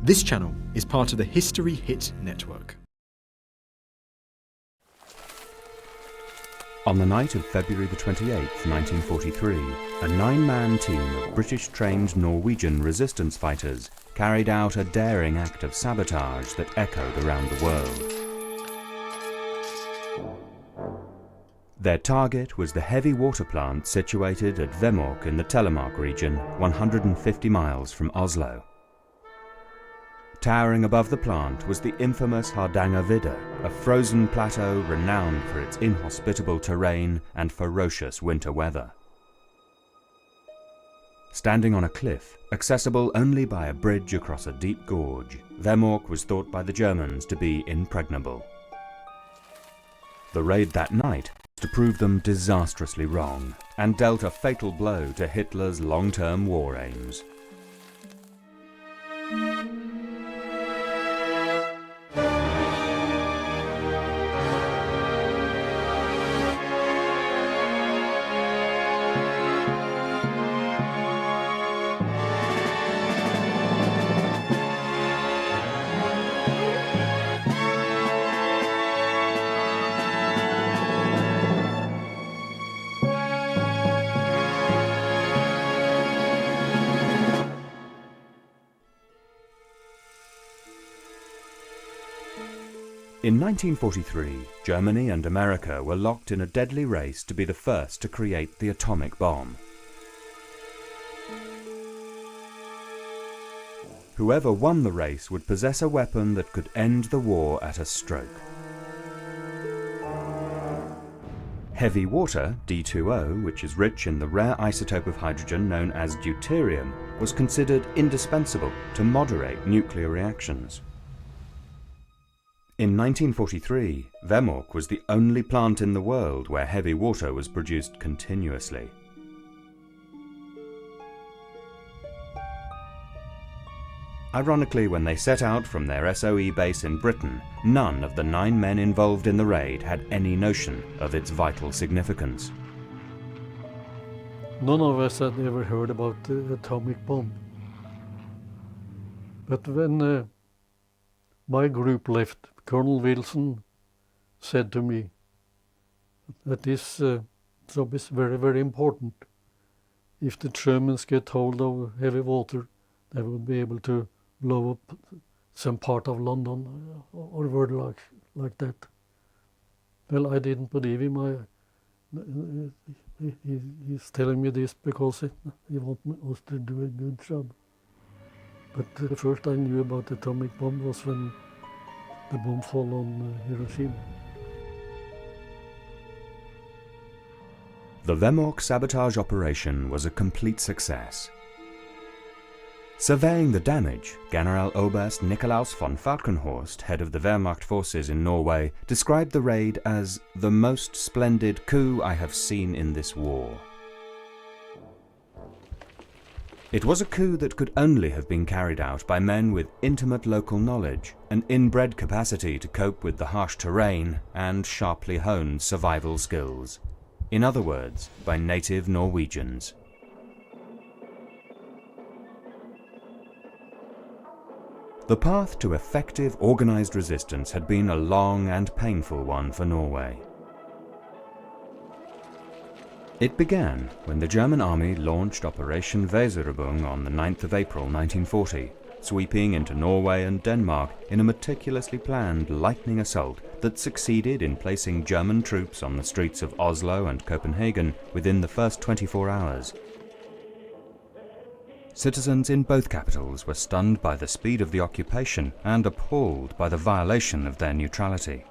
This channel is part of the History Hit network. On the night of February the 28th, 1943, a 9-man team of British-trained Norwegian resistance fighters carried out a daring act of sabotage that echoed around the world. Their target was the heavy water plant situated at Vemork in the Telemark region, 150 miles from Oslo. Towering above the plant was the infamous Hardangervidda, a frozen plateau renowned for its inhospitable terrain and ferocious winter weather. Standing on a cliff, accessible only by a bridge across a deep gorge, Vemork was thought by the Germans to be impregnable. The raid that night was to prove them disastrously wrong, and dealt a fatal blow to Hitler's long-term war aims. In 1943, Germany and America were locked in a deadly race to be the first to create the atomic bomb. Whoever won the race would possess a weapon that could end the war at a stroke. Heavy water, D2O, which is rich in the rare isotope of hydrogen known as deuterium, was considered indispensable to moderate nuclear reactions. In 1943, Vemork was the only plant in the world where heavy water was produced continuously. Ironically, when they set out from their SOE base in Britain, none of the 9 men involved in the raid had any notion of its vital significance. None of us had ever heard about the atomic bomb. But when my group left, Colonel Wilson said to me that this job is very, very important. If the Germans get hold of heavy water, they will be able to blow up some part of London or world like that. Well, I didn't believe him. He's telling me this because he wants us to do a good job. But the first I knew about the atomic bomb was when the bomb fell on Hiroshima. The Vemork sabotage operation was a complete success. Surveying the damage, Generaloberst Nikolaus von Falkenhorst, head of the Wehrmacht forces in Norway, described the raid as the most splendid coup I have seen in this war. It was a coup that could only have been carried out by men with intimate local knowledge, an inbred capacity to cope with the harsh terrain, and sharply honed survival skills. In other words, by native Norwegians. The path to effective organized resistance had been a long and painful one for Norway. It began when the German army launched Operation Weserübung on the 9th of April 1940, sweeping into Norway and Denmark in a meticulously planned lightning assault that succeeded in placing German troops on the streets of Oslo and Copenhagen within the first 24 hours. Citizens in both capitals were stunned by the speed of the occupation and appalled by the violation of their neutrality.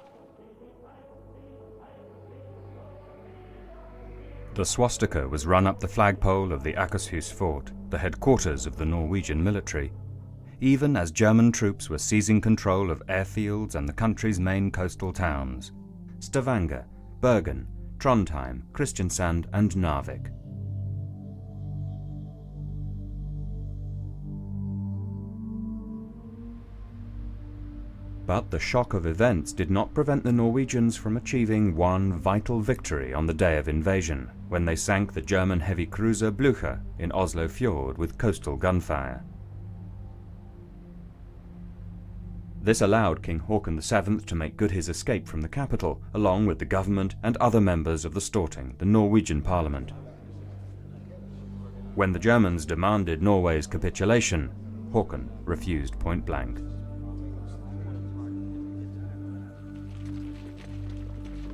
The swastika was run up the flagpole of the Akershus fort, the headquarters of the Norwegian military, even as German troops were seizing control of airfields and the country's main coastal towns: Stavanger, Bergen, Trondheim, Kristiansand and Narvik. But the shock of events did not prevent the Norwegians from achieving one vital victory on the day of invasion, when they sank the German heavy cruiser Blücher in Oslo Fjord with coastal gunfire. This allowed King Haakon VII to make good his escape from the capital, along with the government and other members of the Storting, the Norwegian parliament. When the Germans demanded Norway's capitulation, Haakon refused point blank.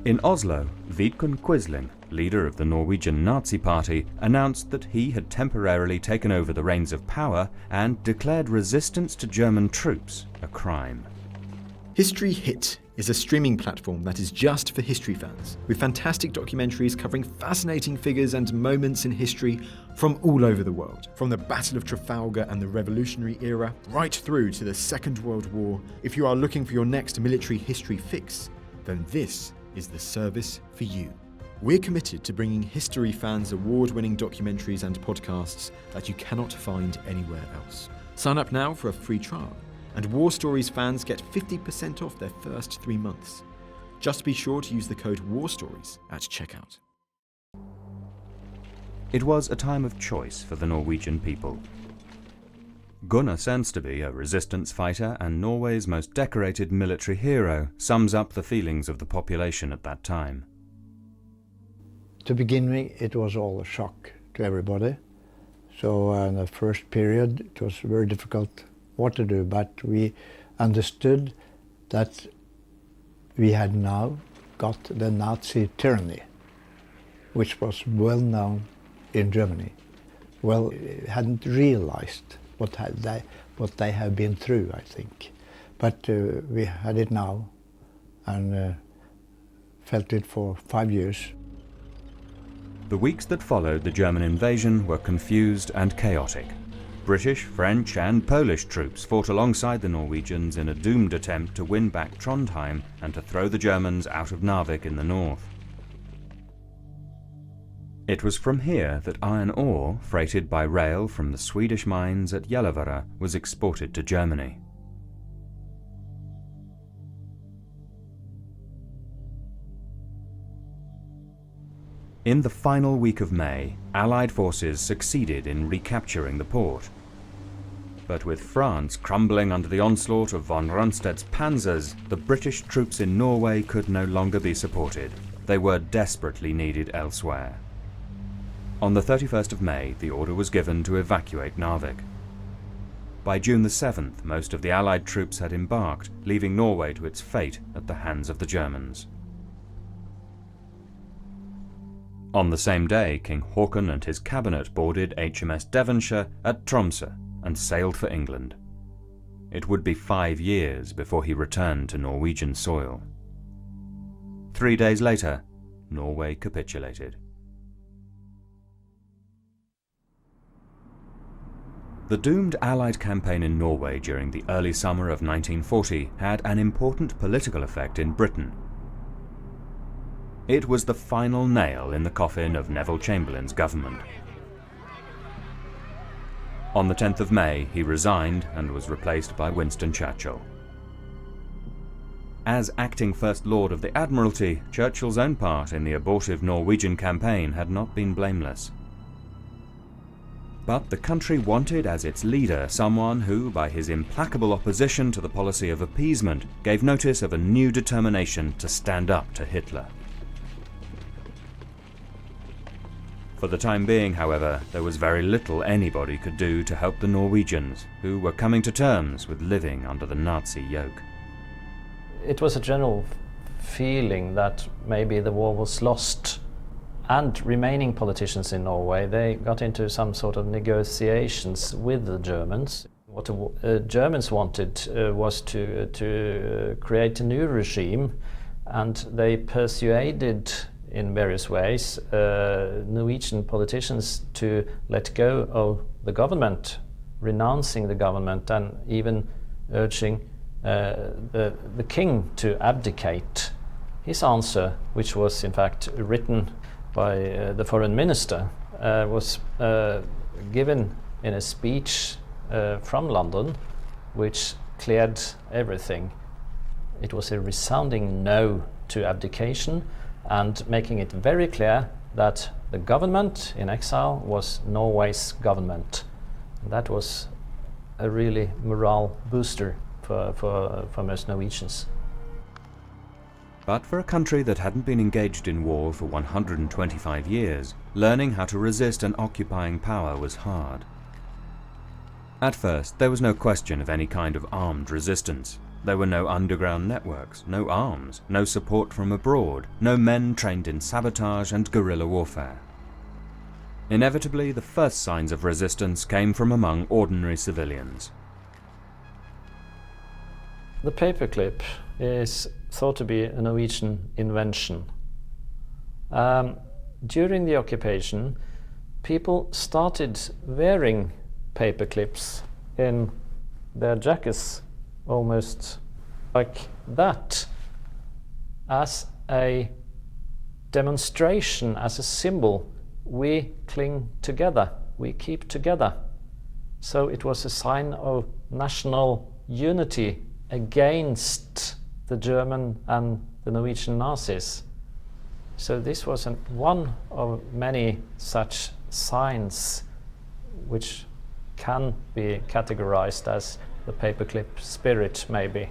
In Oslo, Vidkun Quisling, leader of the Norwegian Nazi Party, announced that he had temporarily taken over the reins of power and declared resistance to German troops a crime. History Hit is a streaming platform that is just for history fans, with fantastic documentaries covering fascinating figures and moments in history from all over the world. From the Battle of Trafalgar and the Revolutionary era, right through to the Second World War. If you are looking for your next military history fix, then this is the service for you. We're committed to bringing history fans award-winning documentaries and podcasts that you cannot find anywhere else. Sign up now for a free trial, and War Stories fans get 50% off their first 3 months. Just be sure to use the code WARSTORIES at checkout. It was a time of choice for the Norwegian people. Gunnar Stensteby, a resistance fighter and Norway's most decorated military hero, sums up the feelings of the population at that time. To begin with, it was all a shock to everybody. So in the first period, it was very difficult what to do, but we understood that we had now got the Nazi tyranny, which was well known in Germany. Well, hadn't realized what they have been through, I think. But we had it now and felt it for 5 years. The weeks that followed the German invasion were confused and chaotic. British, French and Polish troops fought alongside the Norwegians in a doomed attempt to win back Trondheim and to throw the Germans out of Narvik in the north. It was from here that iron ore, freighted by rail from the Swedish mines at Gällivare, was exported to Germany. In the final week of May, Allied forces succeeded in recapturing the port. But with France crumbling under the onslaught of von Rundstedt's panzers, the British troops in Norway could no longer be supported. They were desperately needed elsewhere. On the 31st of May, the order was given to evacuate Narvik. By June the 7th, most of the Allied troops had embarked, leaving Norway to its fate at the hands of the Germans. On the same day, King Haakon and his cabinet boarded HMS Devonshire at Tromsø and sailed for England. It would be 5 years before he returned to Norwegian soil. 3 days later, Norway capitulated. The doomed Allied campaign in Norway during the early summer of 1940 had an important political effect in Britain. It was the final nail in the coffin of Neville Chamberlain's government. On the 10th of May, he resigned and was replaced by Winston Churchill. As acting First Lord of the Admiralty, Churchill's own part in the abortive Norwegian campaign had not been blameless. But the country wanted as its leader someone who, by his implacable opposition to the policy of appeasement, gave notice of a new determination to stand up to Hitler. For the time being, however, there was very little anybody could do to help the Norwegians, who were coming to terms with living under the Nazi yoke. It was a general feeling that maybe the war was lost. And remaining politicians in Norway, they got into some sort of negotiations with the Germans. What the Germans wanted was to create a new regime, and they persuaded in various ways Norwegian politicians to let go of the government, renouncing the government, and even urging the king to abdicate. His answer, which was in fact written by the foreign minister, was given in a speech from London, which cleared everything. It was a resounding no to abdication, and making it very clear that the government in exile was Norway's government. That was a really morale booster for for most Norwegians. But for a country that hadn't been engaged in war for 125 years, learning how to resist an occupying power was hard. At first, there was no question of any kind of armed resistance. There were no underground networks, no arms, no support from abroad, no men trained in sabotage and guerrilla warfare. Inevitably, the first signs of resistance came from among ordinary civilians. The paperclip is thought to be a Norwegian invention. During the occupation, people started wearing paperclips in their jackets, almost like that, as a demonstration, as a symbol. We cling together, we keep together. So it was a sign of national unity against the German and the Norwegian Nazis. So this was one of many such signs which can be categorized as the paperclip spirit, maybe.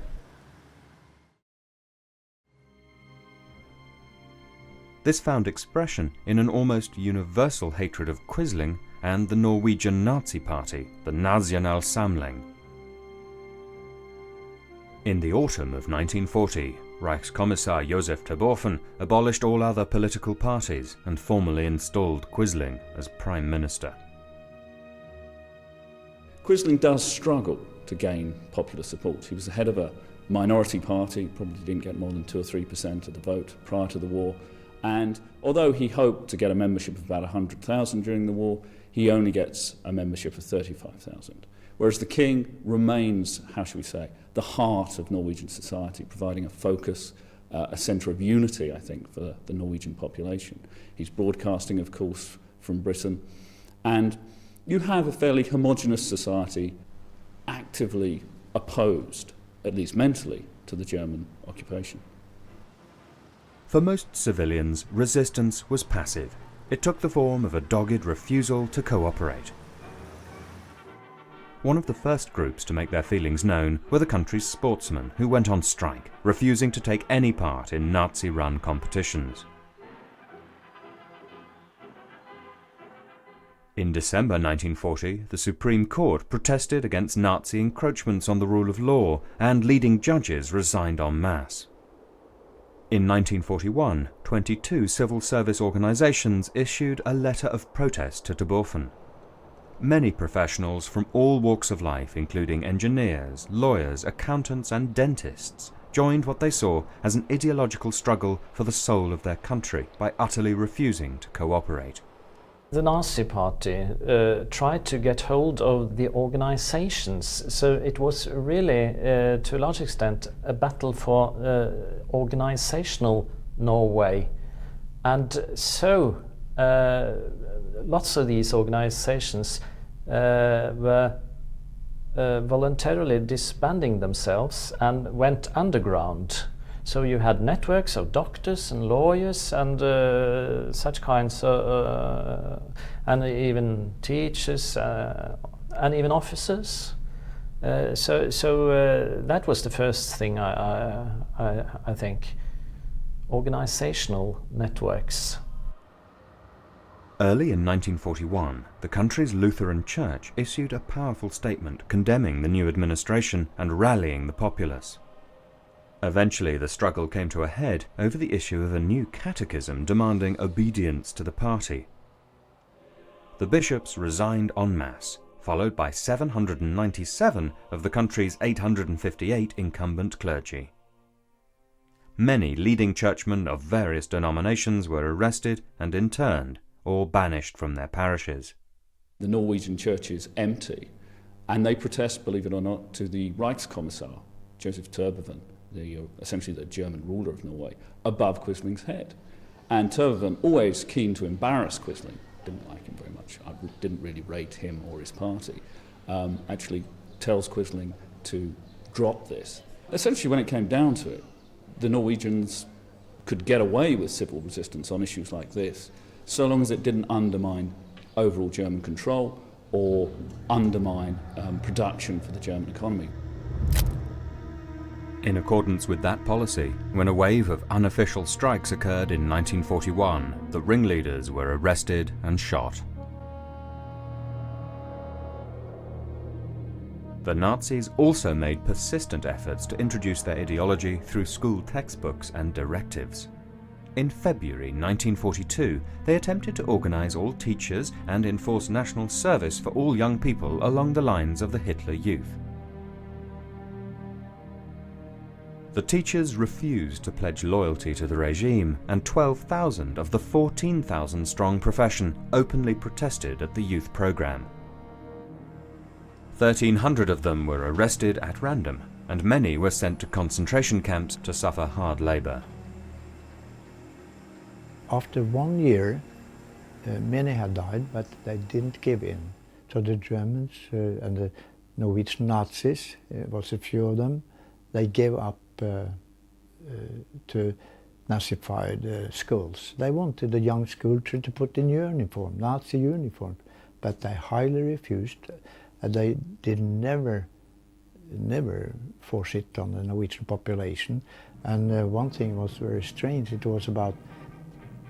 This found expression in an almost universal hatred of Quisling and the Norwegian Nazi party, the National Samling. In the autumn of 1940, Reichskommissar Josef Terboven abolished all other political parties and formally installed Quisling as Prime Minister. Quisling does struggle to gain popular support. He was the head of a minority party, probably didn't get more than 2 or 3% of the vote prior to the war, and although he hoped to get a membership of about 100,000 during the war, he only gets a membership of 35,000. Whereas the king remains, how shall we say, the heart of Norwegian society, providing a focus, a centre of unity, I think, for the Norwegian population. He's broadcasting, of course, from Britain, and you have a fairly homogenous society actively opposed, at least mentally, to the German occupation. For most civilians, resistance was passive. It took the form of a dogged refusal to cooperate. One of the first groups to make their feelings known were the country's sportsmen, who went on strike, refusing to take any part in Nazi-run competitions. In December 1940, the Supreme Court protested against Nazi encroachments on the rule of law, and leading judges resigned en masse. In 1941, 22 civil service organizations issued a letter of protest to Terboven. Many professionals from all walks of life, including engineers, lawyers, accountants and dentists, joined what they saw as an ideological struggle for the soul of their country by utterly refusing to cooperate. The Nazi party tried to get hold of the organizations, so it was really, to a large extent, a battle for organizational Norway. And so lots of these organizations were voluntarily disbanding themselves and went underground. So you had networks of doctors and lawyers and such kinds, and even teachers and even officers. So that was the first thing, I think, organizational networks. Early in 1941, the country's Lutheran Church issued a powerful statement condemning the new administration and rallying the populace. Eventually, the struggle came to a head over the issue of a new catechism demanding obedience to the party. The bishops resigned en masse, followed by 797 of the country's 858 incumbent clergy. Many leading churchmen of various denominations were arrested and interned or banished from their parishes. The Norwegian church is empty, and they protest, believe it or not, to the Reichskommissar, Josef Terboven, essentially the German ruler of Norway, above Quisling's head. And Terboven, always keen to embarrass Quisling, didn't like him very much, didn't really rate him or his party, actually tells Quisling to drop this. Essentially, when it came down to it, the Norwegians could get away with civil resistance on issues like this, so long as it didn't undermine overall German control or undermine production for the German economy. In accordance with that policy, when a wave of unofficial strikes occurred in 1941, the ringleaders were arrested and shot. The Nazis also made persistent efforts to introduce their ideology through school textbooks and directives. In February 1942, they attempted to organize all teachers and enforce national service for all young people along the lines of the Hitler Youth. The teachers refused to pledge loyalty to the regime, and 12,000 of the 14,000-strong profession openly protested at the youth program. 1,300 of them were arrested at random, and many were sent to concentration camps to suffer hard labor. After 1 year, many had died, but they didn't give in. So the Germans and the Norwegian Nazis, was a few of them, they gave up to Nazified schools. They wanted the young schoolchildren to put in uniform, Nazi uniform, but they highly refused. They did never force it on the Norwegian population. And one thing was very strange. It was about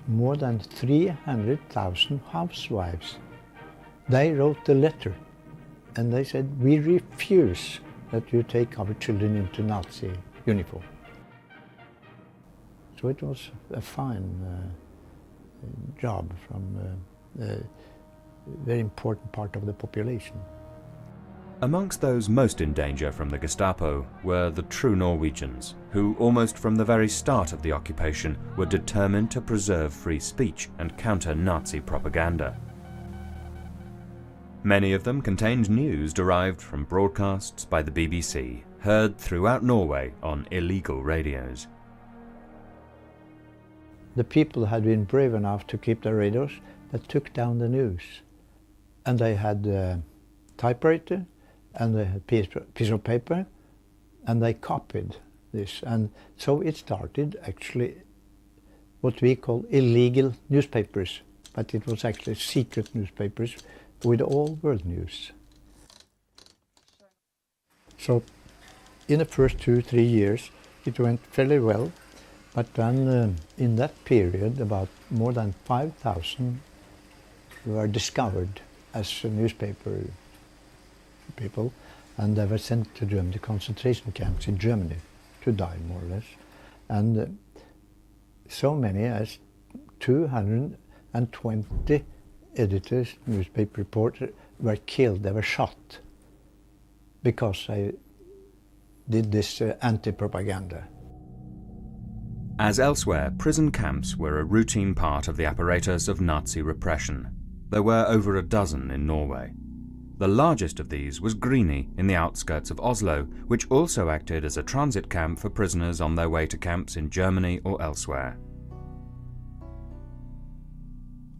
more than 300,000 housewives. They wrote a letter and they said, "We refuse that you take our children into Nazi uniform." So it was a fine job from a very important part of the population. Amongst those most in danger from the Gestapo were the true Norwegians, who almost from the very start of the occupation were determined to preserve free speech and counter Nazi propaganda. Many of them contained news derived from broadcasts by the BBC, heard throughout Norway on illegal radios. The people had been brave enough to keep their radios that took down the news. And they had a typewriter, and they had a piece of paper, and they copied this. And so it started actually what we call illegal newspapers, but it was actually secret newspapers with all world news. So in the first 2-3 years it went fairly well, but then in that period about more than 5,000 were discovered as newspaper people, and they were sent to the concentration camps in Germany to die, more or less. And so many as 220 editors, newspaper reporters were killed, they were shot because they did this anti-propaganda. As elsewhere, prison camps were a routine part of the apparatus of Nazi repression. There were over a dozen in Norway. The largest of these was Grini in the outskirts of Oslo, which also acted as a transit camp for prisoners on their way to camps in Germany or elsewhere.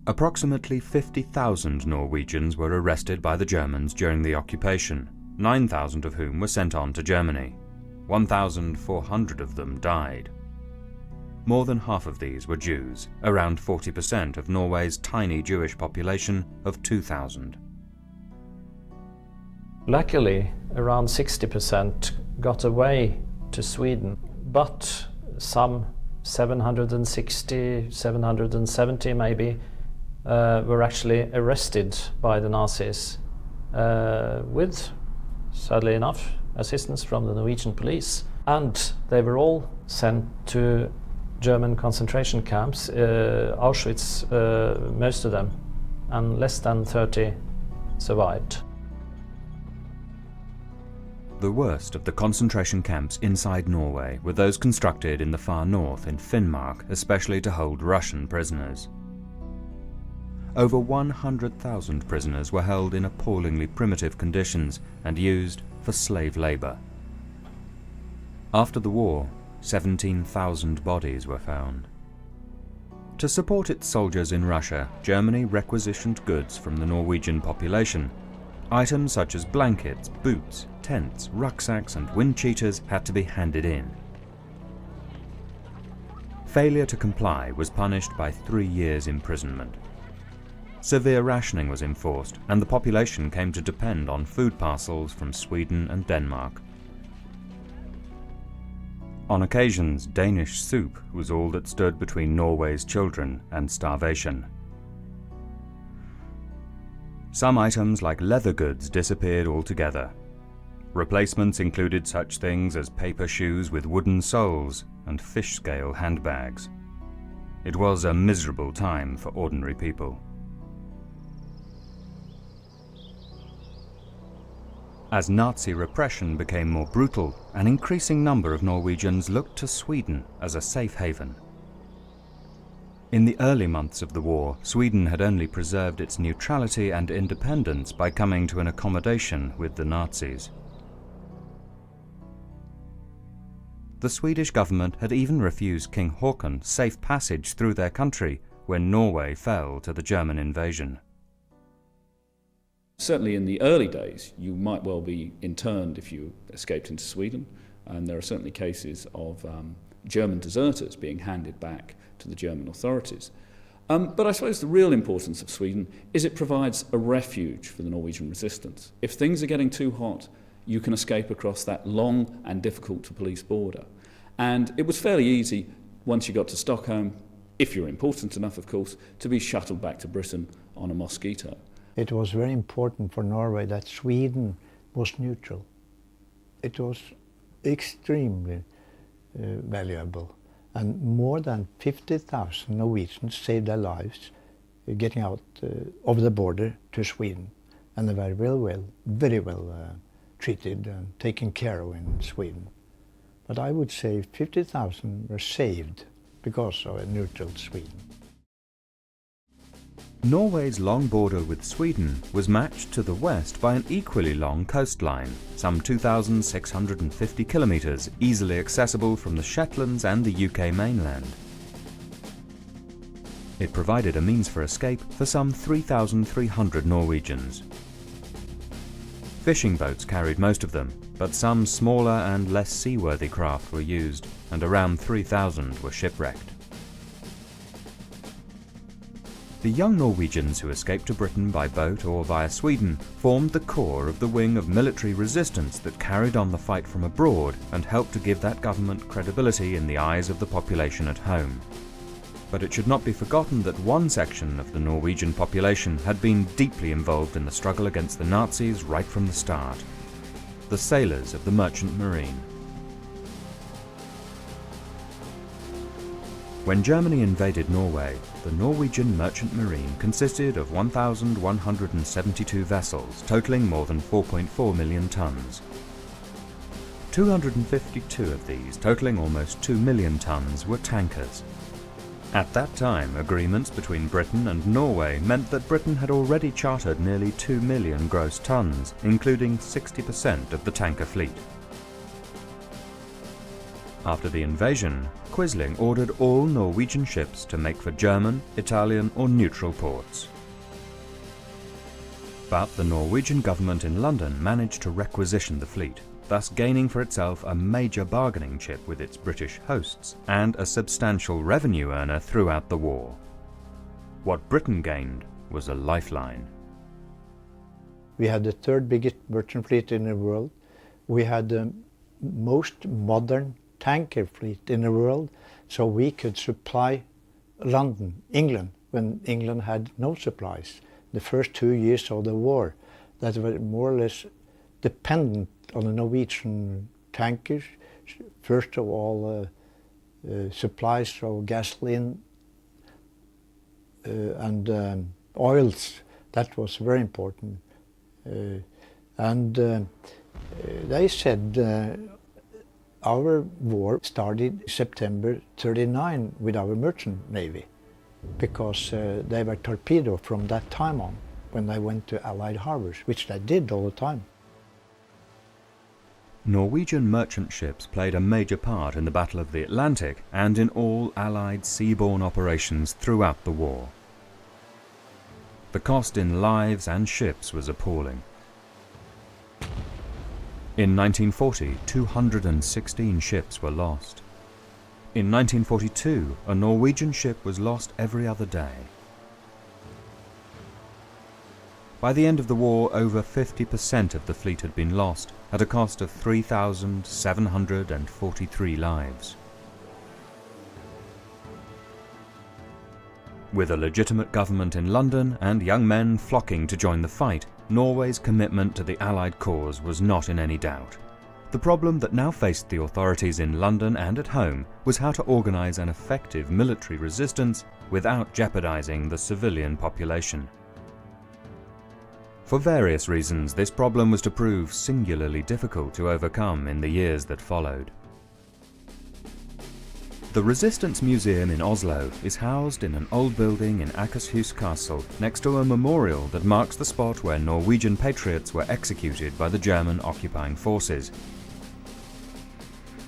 Approximately 50,000 Norwegians were arrested by the Germans during the occupation, 9,000 of whom were sent on to Germany. 1,400 of them died. More than half of these were Jews, around 40% of Norway's tiny Jewish population of 2,000. Luckily, around 60% got away to Sweden, but some 760, 770 maybe, were actually arrested by the Nazis with, sadly enough, assistance from the Norwegian police. And they were all sent to German concentration camps, Auschwitz, most of them, and less than 30 survived. The worst of the concentration camps inside Norway were those constructed in the far north in Finnmark, especially to hold Russian prisoners. Over 100,000 prisoners were held in appallingly primitive conditions and used for slave labor. After the war, 17,000 bodies were found. To support its soldiers in Russia, Germany requisitioned goods from the Norwegian population. Items such as blankets, boots, tents, rucksacks and wind cheaters had to be handed in. Failure to comply was punished by 3 years' imprisonment. Severe rationing was enforced, and the population came to depend on food parcels from Sweden and Denmark. On occasions, Danish soup was all that stood between Norway's children and starvation. Some items like leather goods disappeared altogether. Replacements included such things as paper shoes with wooden soles and fish scale handbags. It was a miserable time for ordinary people. As Nazi repression became more brutal, an increasing number of Norwegians looked to Sweden as a safe haven. In the early months of the war, Sweden had only preserved its neutrality and independence by coming to an accommodation with the Nazis. The Swedish government had even refused King Haakon safe passage through their country when Norway fell to the German invasion. Certainly in the early days, you might well be interned if you escaped into Sweden, and there are certainly cases of German deserters being handed back to the German authorities. But I suppose the real importance of Sweden is it provides a refuge for the Norwegian resistance. If things are getting too hot, you can escape across that long and difficult to police border. And it was fairly easy, once you got to Stockholm, if you're important enough of course, to be shuttled back to Britain on a mosquito. It was very important for Norway that Sweden was neutral. It was extremely valuable. And more than 50,000 Norwegians saved their lives getting out of the border to Sweden. And they were very well treated and taken care of in Sweden. But I would say 50,000 were saved because of a neutral Sweden. Norway's long border with Sweden was matched to the west by an equally long coastline, some 2,650 kilometres, easily accessible from the Shetlands and the UK mainland. It provided a means for escape for some 3,300 Norwegians. Fishing boats carried most of them, but some smaller and less seaworthy craft were used, and around 3,000 were shipwrecked. The young Norwegians who escaped to Britain by boat or via Sweden formed the core of the wing of military resistance that carried on the fight from abroad and helped to give that government credibility in the eyes of the population at home. But it should not be forgotten that one section of the Norwegian population had been deeply involved in the struggle against the Nazis right from the start: the sailors of the Merchant Marine. When Germany invaded Norway, the Norwegian Merchant Marine consisted of 1,172 vessels, totaling more than 4.4 million tons. 252 of these, totaling almost 2 million tons, were tankers. At that time, agreements between Britain and Norway meant that Britain had already chartered nearly 2 million gross tons, including 60% of the tanker fleet. After the invasion, Quisling ordered all Norwegian ships to make for German, Italian or neutral ports. But the Norwegian government in London managed to requisition the fleet, thus gaining for itself a major bargaining chip with its British hosts and a substantial revenue earner throughout the war. What Britain gained was a lifeline. We had the third biggest merchant fleet in the world. We had the most modern tanker fleet in the world, so we could supply London, England, when England had no supplies. The first 2 years of the war, that were more or less dependent on the Norwegian tankers. First of all, supplies of gasoline and oils. That was very important. They said our war started September 39 with our merchant navy, because they were torpedoed from that time on when they went to Allied harbors, which they did all the time. Norwegian merchant ships played a major part in the Battle of the Atlantic and in all Allied seaborne operations throughout the war. The cost in lives and ships was appalling. In 1940, 216 ships were lost. In 1942, a Norwegian ship was lost every other day. By the end of the war, over 50% of the fleet had been lost, at a cost of 3,743 lives. With a legitimate government in London and young men flocking to join the fight, Norway's commitment to the Allied cause was not in any doubt. The problem that now faced the authorities in London and at home was how to organise an effective military resistance without jeopardising the civilian population. For various reasons, this problem was to prove singularly difficult to overcome in the years that followed. The Resistance Museum in Oslo is housed in an old building in Akershus Castle next to a memorial that marks the spot where Norwegian patriots were executed by the German occupying forces.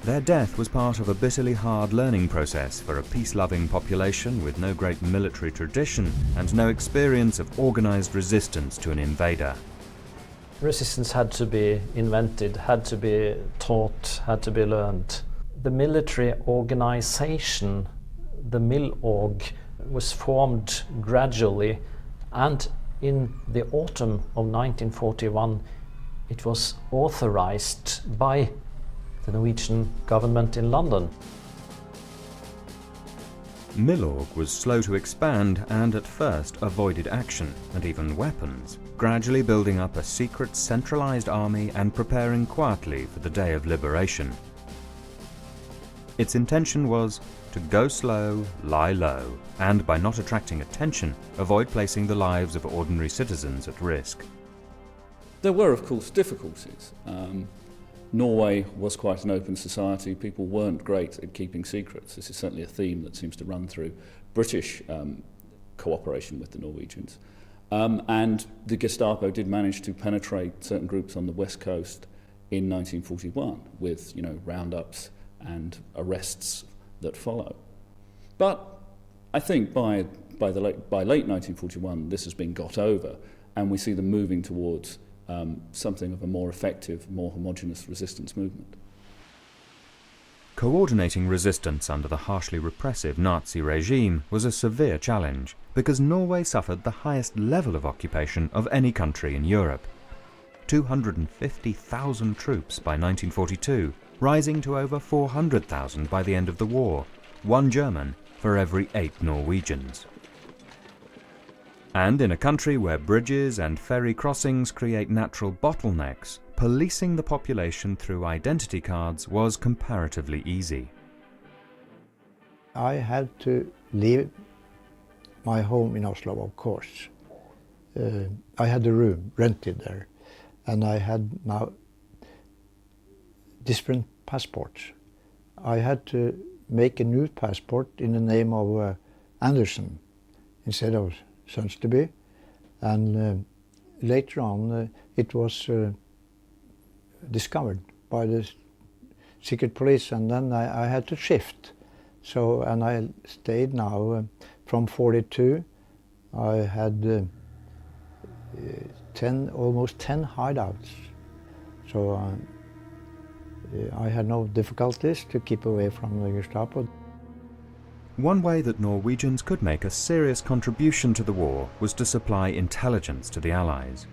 Their death was part of a bitterly hard learning process for a peace-loving population with no great military tradition and no experience of organised resistance to an invader. Resistance had to be invented, had to be taught, had to be learned. The military organization, the Milorg, was formed gradually, and in the autumn of 1941 it was authorized by the Norwegian government in London. Milorg was slow to expand and at first avoided action and even weapons, gradually building up a secret centralized army and preparing quietly for the day of liberation. Its intention was to go slow, lie low, and by not attracting attention, avoid placing the lives of ordinary citizens at risk. There were, of course, difficulties. Norway was quite an open society. People weren't great at keeping secrets. This is certainly a theme that seems to run through British cooperation with the Norwegians. And the Gestapo did manage to penetrate certain groups on the west coast in 1941 with, roundups and arrests that follow. But I think by late 1941 this has been got over, and we see them moving towards something of a more effective, more homogeneous resistance movement. Coordinating resistance under the harshly repressive Nazi regime was a severe challenge because Norway suffered the highest level of occupation of any country in Europe. 250,000 troops by 1942, rising to over 400,000 by the end of the war, 1 German for every 8 Norwegians. And in a country where bridges and ferry crossings create natural bottlenecks, policing the population through identity cards was comparatively easy. I had to leave my home in Oslo, of course. I had a room rented there, and I had now different passports. I had to make a new passport in the name of Andersen instead of Sønsteby, and later on it was discovered by the secret police, and then I had to shift. So, and I stayed now from 42. I had almost 10 hideouts. So I had no difficulties to keep away from the Gestapo. One way that Norwegians could make a serious contribution to the war was to supply intelligence to the Allies.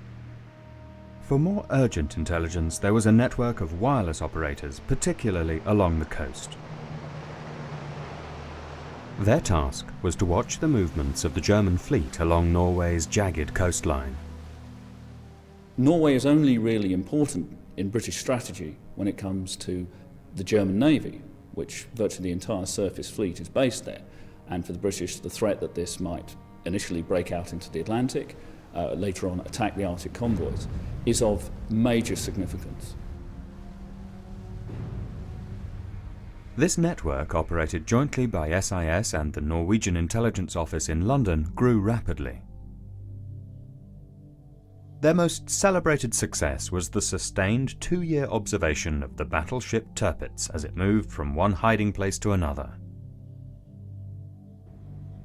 For more urgent intelligence, there was a network of wireless operators, particularly along the coast. Their task was to watch the movements of the German fleet along Norway's jagged coastline. Norway is only really important in British strategy when it comes to the German Navy, which virtually the entire surface fleet is based there. And for the British, the threat that this might initially break out into the Atlantic, later on attack the Arctic convoys, is of major significance. This network, operated jointly by SIS and the Norwegian Intelligence Office in London, grew rapidly. Their most celebrated success was the sustained 2-year observation of the battleship Tirpitz as it moved from one hiding place to another.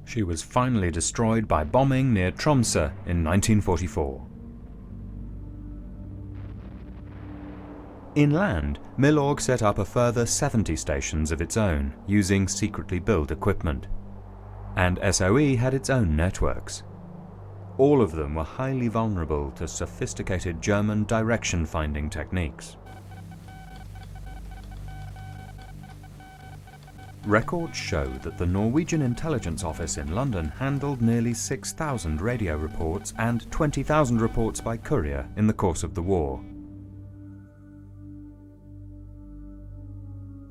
She was finally destroyed by bombing near Tromsø in 1944. Inland, Milorg set up a further 70 stations of its own, using secretly built equipment. And SOE had its own networks. All of them were highly vulnerable to sophisticated German direction-finding techniques. Records show that the Norwegian Intelligence Office in London handled nearly 6,000 radio reports and 20,000 reports by courier in the course of the war.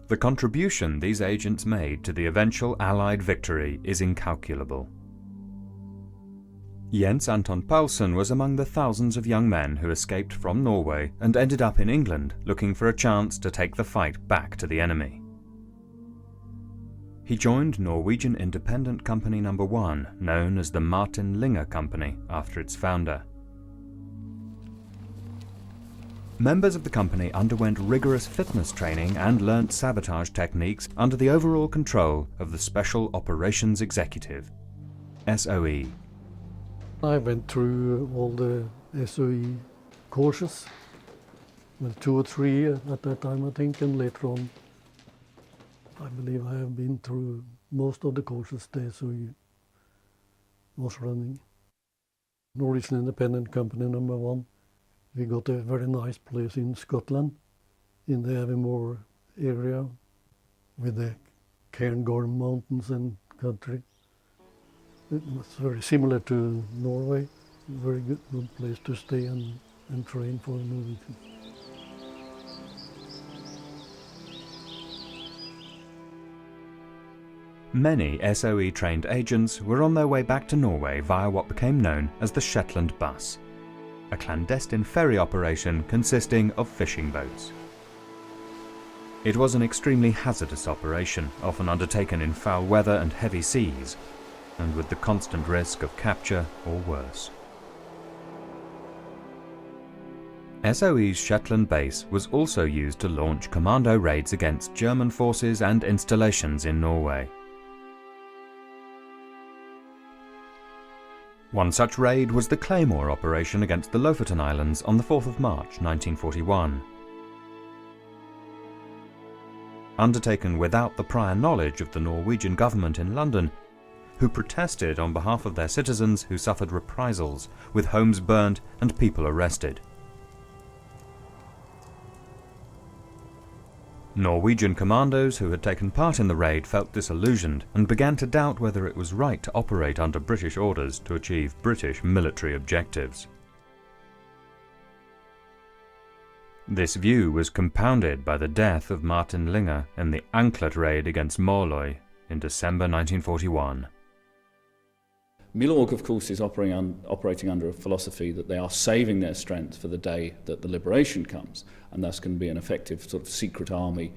The contribution these agents made to the eventual Allied victory is incalculable. Jens Anton Paulsen was among the thousands of young men who escaped from Norway and ended up in England looking for a chance to take the fight back to the enemy. He joined Norwegian Independent Company No. 1, known as the Martin Linge Company after its founder. Members of the company underwent rigorous fitness training and learnt sabotage techniques under the overall control of the Special Operations Executive, SOE. I went through all the SOE courses, well, 2 or 3 at that time I think, and later on I believe I have been through most of the courses the SOE was running. Norwegian Independent Company No. 1. We got a very nice place in Scotland, in the Avonmore area, with the Cairngorm Mountains and country. It was very similar to Norway, a very good place to stay and train for Norwegian. Many SOE-trained agents were on their way back to Norway via what became known as the Shetland Bus, a clandestine ferry operation consisting of fishing boats. It was an extremely hazardous operation, often undertaken in foul weather and heavy seas, and with the constant risk of capture or worse. SOE's Shetland base was also used to launch commando raids against German forces and installations in Norway. One such raid was the Claymore operation against the Lofoten Islands on the 4th of March 1941. Undertaken without the prior knowledge of the Norwegian government in London, who protested on behalf of their citizens who suffered reprisals, with homes burnt and people arrested. Norwegian commandos who had taken part in the raid felt disillusioned and began to doubt whether it was right to operate under British orders to achieve British military objectives. This view was compounded by the death of Martin Linge in the Anklet raid against Måløy in December 1941. Milorg, of course, is operating under a philosophy that they are saving their strength for the day that the liberation comes, and thus can be an effective sort of secret army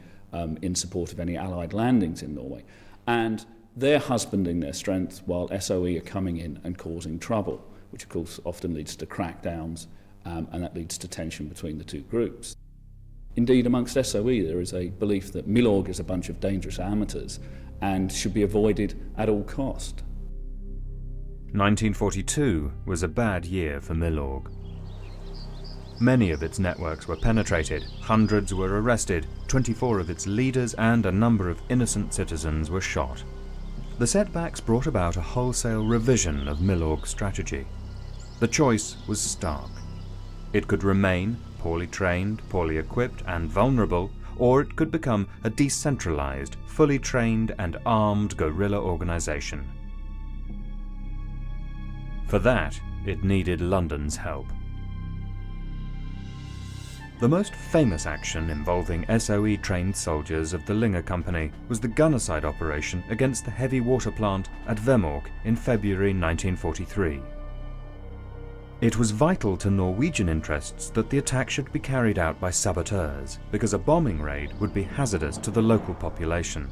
in support of any Allied landings in Norway. And they're husbanding their strength while SOE are coming in and causing trouble, which of course often leads to crackdowns, and that leads to tension between the two groups. Indeed, amongst SOE there is a belief that Milorg is a bunch of dangerous amateurs and should be avoided at all cost. 1942 was a bad year for Milorg. Many of its networks were penetrated, hundreds were arrested, 24 of its leaders and a number of innocent citizens were shot. The setbacks brought about a wholesale revision of Milorg's strategy. The choice was stark. It could remain poorly trained, poorly equipped and vulnerable, or it could become a decentralized, fully trained and armed guerrilla organization. For that, it needed London's help. The most famous action involving SOE-trained soldiers of the Linge Company was the Gunnerside operation against the heavy water plant at Vemork in February 1943. It was vital to Norwegian interests that the attack should be carried out by saboteurs, because a bombing raid would be hazardous to the local population.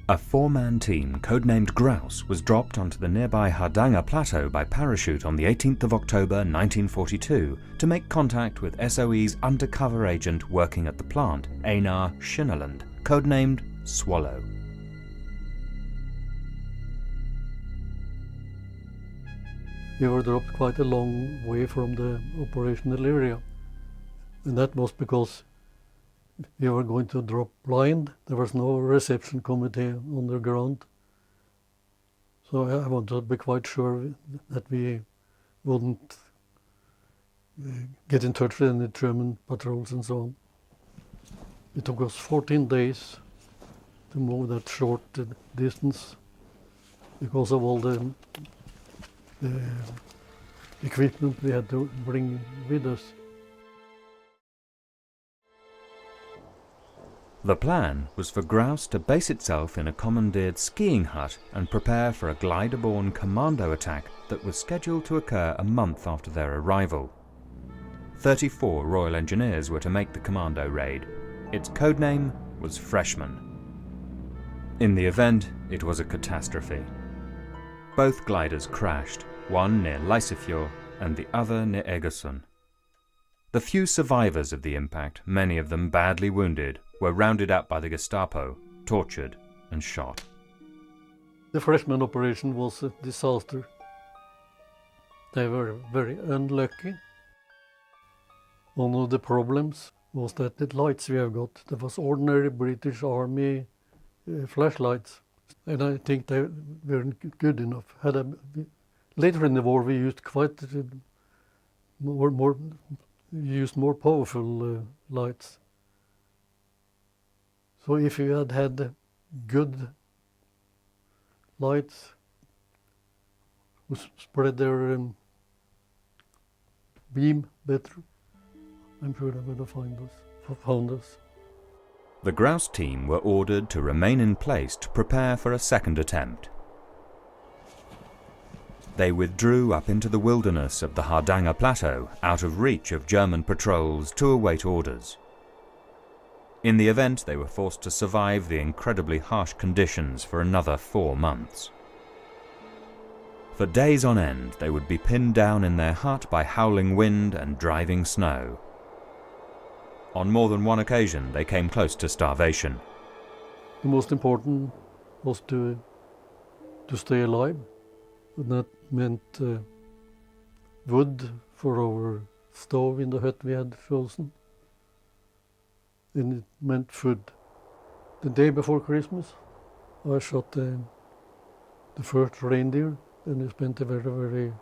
A 4-man team, codenamed Grouse, was dropped onto the nearby Hardanger Plateau by parachute on the 18th of October 1942 to make contact with SOE's undercover agent working at the plant, Einar Skinnaland, codenamed Swallow. We were dropped quite a long way from the operational area, and that was because we were going to drop blind. There was no reception committee on the ground. So I wanted to be quite sure that we wouldn't get in touch with any German patrols and so on. It took us 14 days to move that short distance because of all the equipment we had to bring with us. The plan was for grouse to base itself in a commandeered skiing hut and prepare for a glider-borne commando attack that was scheduled to occur a month after their arrival. 34 Royal Engineers were to make the commando raid. Its codename was Freshman. In the event, it was a catastrophe. Both gliders crashed, one near Leisefjord and the other near Egersund. The few survivors of the impact, many of them badly wounded, were rounded up by the Gestapo, tortured and shot. The Freshman operation was a disaster. They were very unlucky. One of the problems was that the lights we have got, there was ordinary British Army flashlights, and I think they weren't good enough. Later in the war we used more powerful lights. So if you had had good lights who spread their beam better, I'm sure they would have found us. The grouse team were ordered to remain in place to prepare for a second attempt. They withdrew up into the wilderness of the Hardanger Plateau, out of reach of German patrols, to await orders. In the event, they were forced to survive the incredibly harsh conditions for another 4 months. For days on end, they would be pinned down in their hut by howling wind and driving snow. On more than one occasion, they came close to starvation. The most important was to stay alive. And that meant wood for our stove in the hut we had frozen. And it meant food. The day before Christmas, I shot the first reindeer, and we spent a very, very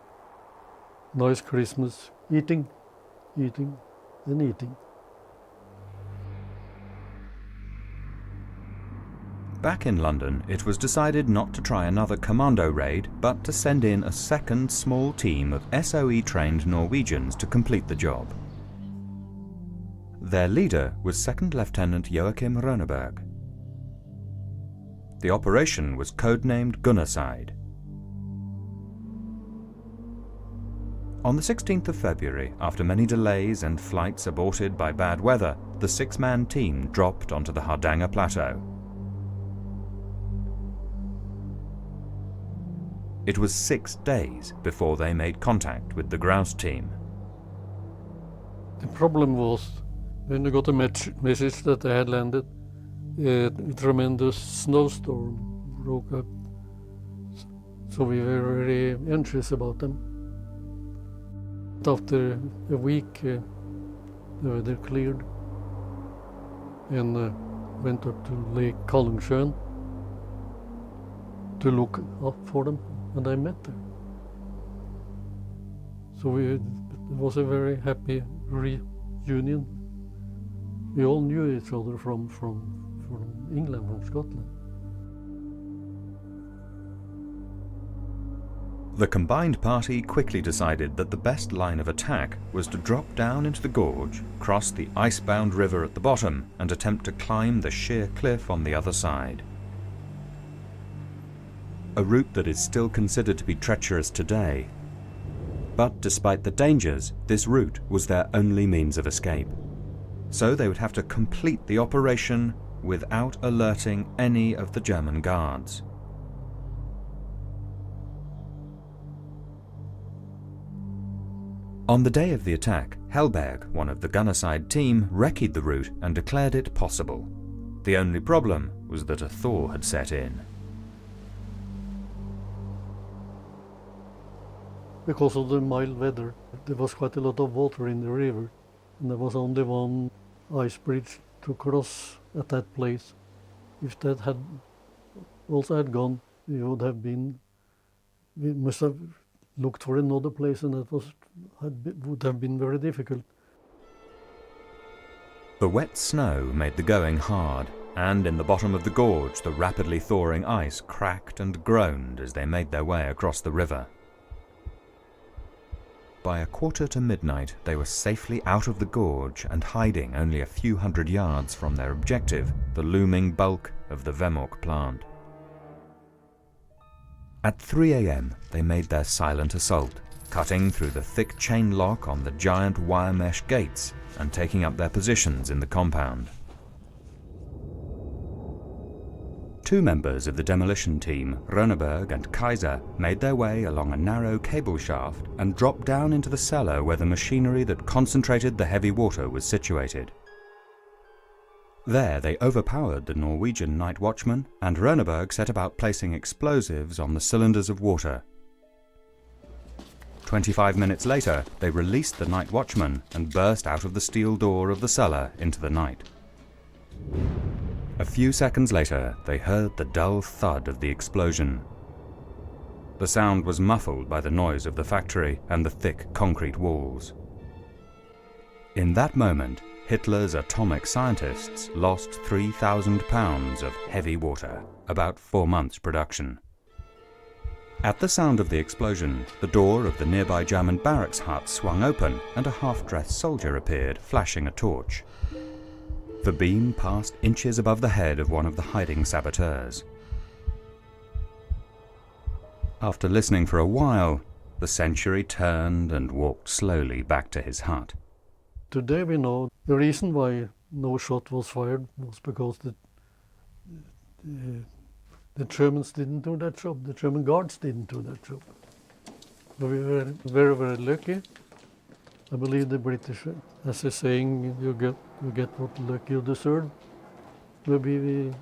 nice Christmas eating, and eating. Back in London, it was decided not to try another commando raid, but to send in a second small team of SOE-trained Norwegians to complete the job. Their leader was Second Lieutenant Joachim Rønneberg. The operation was codenamed Gunnerside. On the 16th of February, after many delays and flights aborted by bad weather, the 6-man team dropped onto the Hardanger Plateau. It was 6 days before they made contact with the grouse team. The problem was, when we got a message that they had landed, a tremendous snowstorm broke up. So we were very anxious about them. After a week, the weather cleared and went up to Lake Kalungsjön to look up for them, and I met them. So it was a very happy reunion. We all knew each other from England, from Scotland. The combined party quickly decided that the best line of attack was to drop down into the gorge, cross the ice-bound river at the bottom, and attempt to climb the sheer cliff on the other side. A route that is still considered to be treacherous today. But despite the dangers, this route was their only means of escape. So they would have to complete the operation without alerting any of the German guards. On the day of the attack, Helberg, one of the Gunnerside team, recce'd the route and declared it possible. The only problem was that a thaw had set in. Because of the mild weather, there was quite a lot of water in the river, and there was only one ice bridge to cross at that place. If that had gone, we must have looked for another place, and that would have been very difficult. The wet snow made the going hard, and in the bottom of the gorge the rapidly thawing ice cracked and groaned as they made their way across the river. By midnight they were safely out of the gorge and hiding only a few hundred yards from their objective, the looming bulk of the Vemork plant. At 3 a.m. they made their silent assault, cutting through the thick chain lock on the giant wire mesh gates and taking up their positions in the compound. Two members of the demolition team, Rønneberg and Kaiser, made their way along a narrow cable shaft and dropped down into the cellar where the machinery that concentrated the heavy water was situated. There they overpowered the Norwegian night watchman, and Rønneberg set about placing explosives on the cylinders of water. 25 minutes later, they released the night watchman and burst out of the steel door of the cellar into the night. A few seconds later, they heard the dull thud of the explosion. The sound was muffled by the noise of the factory and the thick concrete walls. In that moment, Hitler's atomic scientists lost 3,000 pounds of heavy water, about 4 months' production. At the sound of the explosion, the door of the nearby German barracks hut swung open and a half-dressed soldier appeared, flashing a torch. The beam passed inches above the head of one of the hiding saboteurs. After listening for a while, the sentry turned and walked slowly back to his hut. Today we know the reason why no shot was fired was because the Germans didn't do that job. The German guards didn't do that job. But we were very, very lucky. I believe the British, as a saying, you get what luck you deserve. Maybe we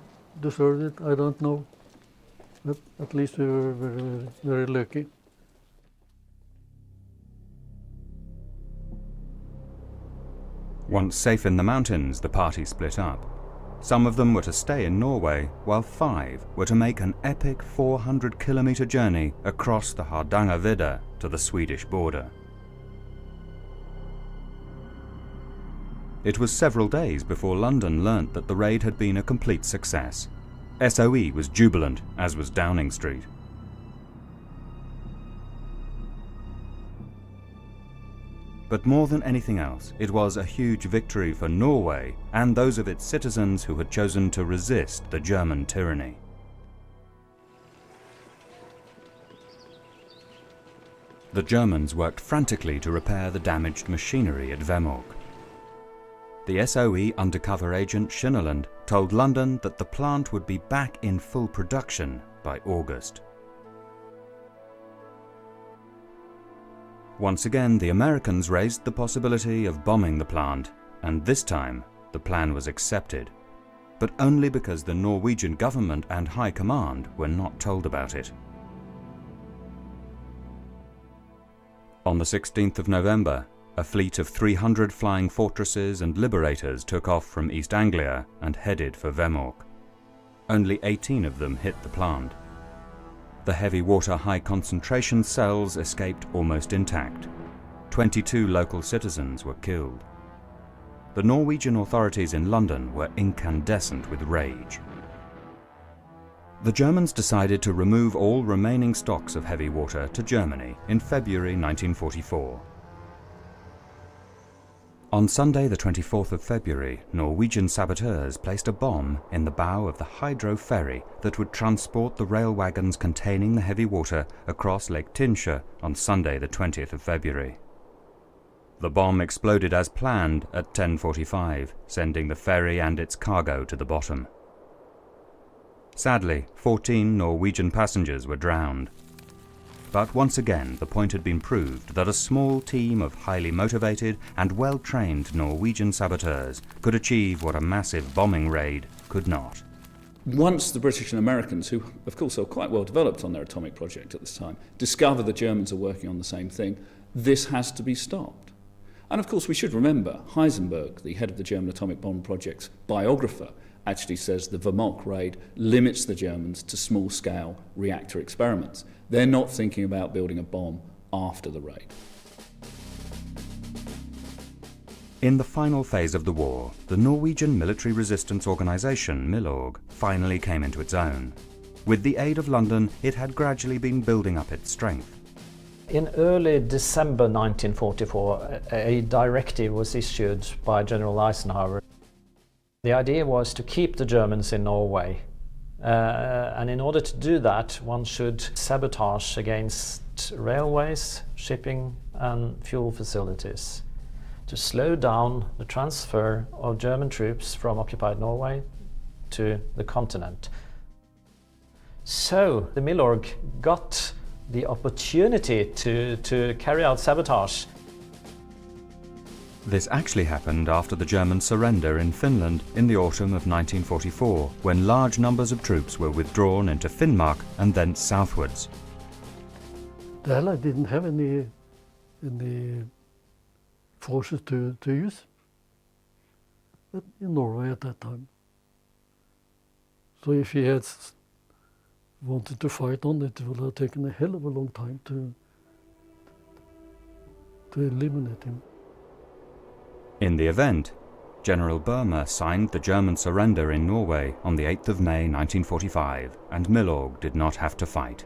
deserved it, I don't know. But at least we were very, very, very lucky. Once safe in the mountains, the party split up. Some of them were to stay in Norway, while 5 were to make an epic 400-kilometer journey across the Hardangervidda to the Swedish border. It was several days before London learnt that the raid had been a complete success. SOE was jubilant, as was Downing Street. But more than anything else, it was a huge victory for Norway and those of its citizens who had chosen to resist the German tyranny. The Germans worked frantically to repair the damaged machinery at Vemork. The SOE undercover agent Schinneland told London that the plant would be back in full production by August. Once again, the Americans raised the possibility of bombing the plant, and this time the plan was accepted, but only because the Norwegian government and High Command were not told about it. On the 16th of November, a fleet of 300 flying fortresses and liberators took off from East Anglia and headed for Vemork. Only 18 of them hit the plant. The heavy water high concentration cells escaped almost intact. 22 local citizens were killed. The Norwegian authorities in London were incandescent with rage. The Germans decided to remove all remaining stocks of heavy water to Germany in February 1944. On Sunday the 24th of February, Norwegian saboteurs placed a bomb in the bow of the hydro ferry that would transport the rail wagons containing the heavy water across Lake Tinsha on Sunday the 20th of February. The bomb exploded as planned at 10:45, sending the ferry and its cargo to the bottom. Sadly, 14 Norwegian passengers were drowned. But once again, the point had been proved that a small team of highly motivated and well-trained Norwegian saboteurs could achieve what a massive bombing raid could not. Once the British and Americans, who of course are quite well developed on their atomic project at this time, discover the Germans are working on the same thing, this has to be stopped. And of course we should remember, Heisenberg, the head of the German atomic bomb project's biographer, actually says the Vemork raid limits the Germans to small-scale reactor experiments. They're not thinking about building a bomb after the raid. In the final phase of the war, the Norwegian military resistance organisation, Milorg, finally came into its own. With the aid of London, it had gradually been building up its strength. In early December 1944, a directive was issued by General Eisenhower. The idea was to keep the Germans in Norway. And in order to do that, one should sabotage against railways, shipping and fuel facilities to slow down the transfer of German troops from occupied Norway to the continent. So the Milorg got the opportunity to carry out sabotage. This actually happened after the German surrender in Finland in the autumn of 1944, when large numbers of troops were withdrawn into Finnmark and thence southwards. The Allies didn't have any forces to use in Norway at that time. So if he had wanted to fight on it, would have taken a hell of a long time to eliminate him. In the event, General Burma signed the German surrender in Norway on the 8th of May 1945, and Milorg did not have to fight.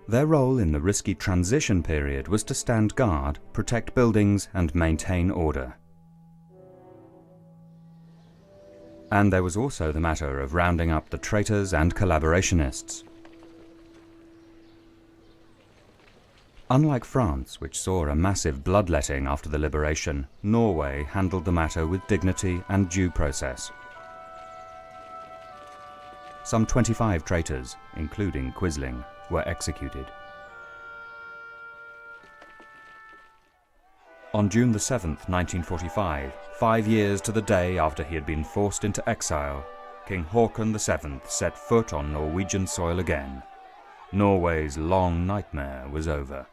Their role in the risky transition period was to stand guard, protect buildings and maintain order. And there was also the matter of rounding up the traitors and collaborationists. Unlike France, which saw a massive bloodletting after the liberation, Norway handled the matter with dignity and due process. Some 25 traitors, including Quisling, were executed. On June the 7th, 1945, 5 years to the day after he had been forced into exile, King Haakon VII set foot on Norwegian soil again. Norway's long nightmare was over.